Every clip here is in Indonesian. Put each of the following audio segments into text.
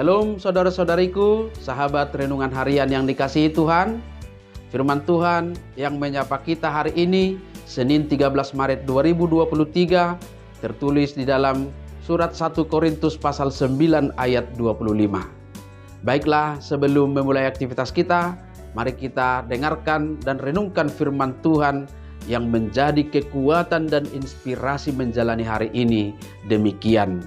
Shalom saudara-saudariku, sahabat renungan harian yang dikasihi Tuhan. Firman Tuhan yang menyapa kita hari ini, Senin 13 Maret 2023, tertulis di dalam surat 1 Korintus pasal 9 ayat 25. Baiklah, sebelum memulai aktivitas kita, mari kita dengarkan dan renungkan firman Tuhan yang menjadi kekuatan dan inspirasi menjalani hari ini. Demikian.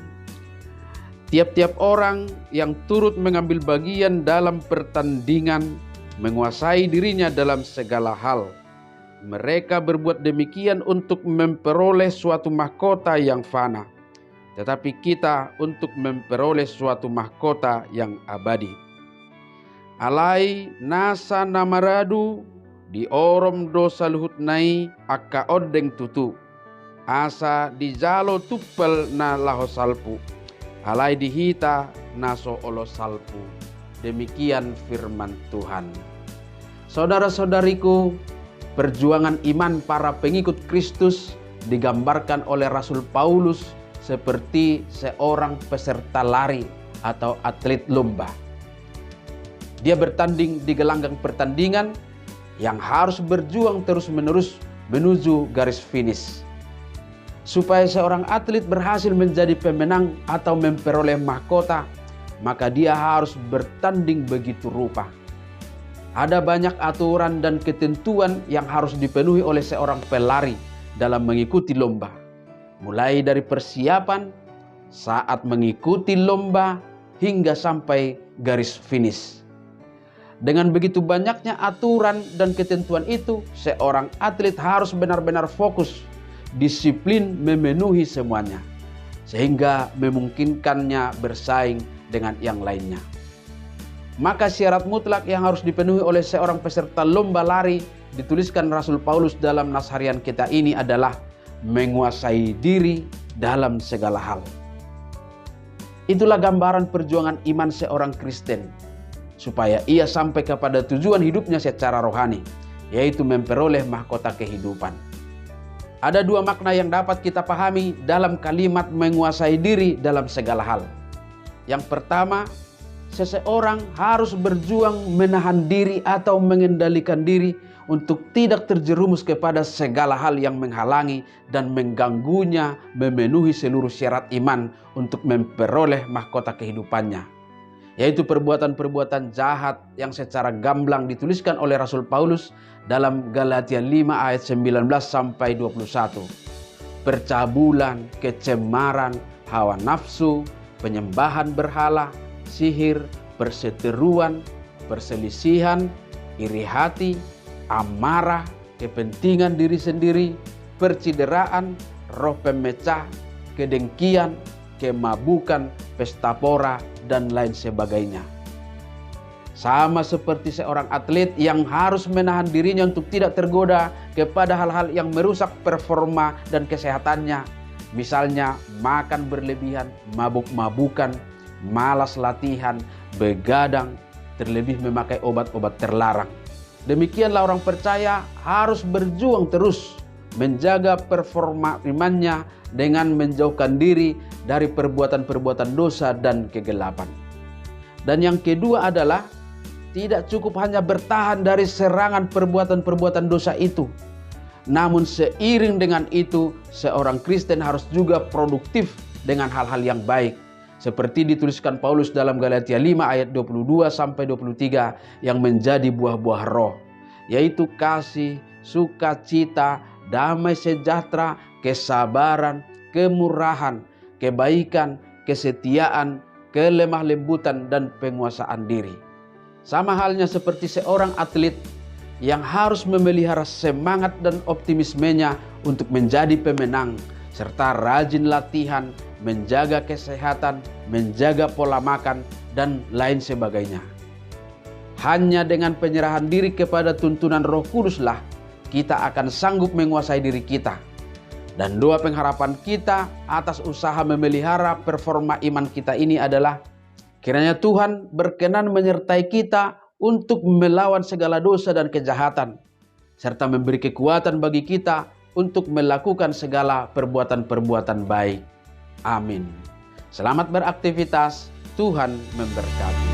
Tiap-tiap orang yang turut mengambil bagian dalam pertandingan menguasai dirinya dalam segala hal. Mereka berbuat demikian untuk memperoleh suatu mahkota yang fana, tetapi kita untuk memperoleh suatu mahkota yang abadi. Alai nasa namaradu di orom dosa luhut nai akka odeng tutu, asa di jalo tuppel na laho salpu. Alai dihita naso olo salpu. Demikian firman Tuhan. Saudara-saudariku, perjuangan iman para pengikut Kristus digambarkan oleh Rasul Paulus seperti seorang peserta lari atau atlet lomba. Dia bertanding di gelanggang pertandingan yang harus berjuang terus-menerus menuju garis finish. Supaya seorang atlet berhasil menjadi pemenang atau memperoleh mahkota, maka dia harus bertanding begitu rupa. Ada banyak aturan dan ketentuan yang harus dipenuhi oleh seorang pelari dalam mengikuti lomba. Mulai dari persiapan, saat mengikuti lomba, hingga sampai garis finish. Dengan begitu banyaknya aturan dan ketentuan itu, seorang atlet harus benar-benar fokus, disiplin memenuhi semuanya, sehingga memungkinkannya bersaing dengan yang lainnya. Maka syarat mutlak yang harus dipenuhi oleh seorang peserta lomba lari dituliskan Rasul Paulus dalam nas harian kita ini adalah menguasai diri dalam segala hal. Itulah gambaran perjuangan iman seorang Kristen supaya ia sampai kepada tujuan hidupnya secara rohani, yaitu memperoleh mahkota kehidupan. Ada dua makna yang dapat kita pahami dalam kalimat menguasai diri dalam segala hal. Yang pertama, seseorang harus berjuang menahan diri atau mengendalikan diri untuk tidak terjerumus kepada segala hal yang menghalangi dan mengganggunya memenuhi seluruh syarat iman untuk memperoleh mahkota kehidupannya, yaitu perbuatan-perbuatan jahat yang secara gamblang dituliskan oleh Rasul Paulus dalam Galatia 5 ayat 19 sampai 21. Percabulan, kecemaran, hawa nafsu, penyembahan berhala, sihir, perseteruan, perselisihan, iri hati, amarah, kepentingan diri sendiri, percideraan, roh pemecah, kedengkian, kemabukan, pesta pora, dan lain sebagainya. Sama seperti seorang atlet yang harus menahan dirinya untuk tidak tergoda kepada hal-hal yang merusak performa dan kesehatannya. Misalnya makan berlebihan, mabuk-mabukan, malas latihan, begadang, terlebih memakai obat-obat terlarang. Demikianlah orang percaya harus berjuang terus menjaga performa imannya dengan menjauhkan diri dari perbuatan-perbuatan dosa dan kegelapan. Dan yang kedua adalah tidak cukup hanya bertahan dari serangan perbuatan-perbuatan dosa itu. Namun seiring dengan itu, seorang Kristen harus juga produktif dengan hal-hal yang baik. Seperti dituliskan Paulus dalam Galatia 5 ayat 22 sampai 23 yang menjadi buah-buah roh, yaitu kasih, sukacita, damai sejahtera, kesabaran, kemurahan, kebaikan, kesetiaan, kelemah lembutan, dan penguasaan diri. Sama halnya seperti seorang atlet yang harus memelihara semangat dan optimismenya untuk menjadi pemenang, serta rajin latihan, menjaga kesehatan, menjaga pola makan, dan lain sebagainya. Hanya dengan penyerahan diri kepada tuntunan Roh Kuduslah kita akan sanggup menguasai diri kita. Dan doa pengharapan kita atas usaha memelihara performa iman kita ini adalah kiranya Tuhan berkenan menyertai kita untuk melawan segala dosa dan kejahatan, serta memberi kekuatan bagi kita untuk melakukan segala perbuatan-perbuatan baik. Amin. Selamat beraktivitas. Tuhan memberkati.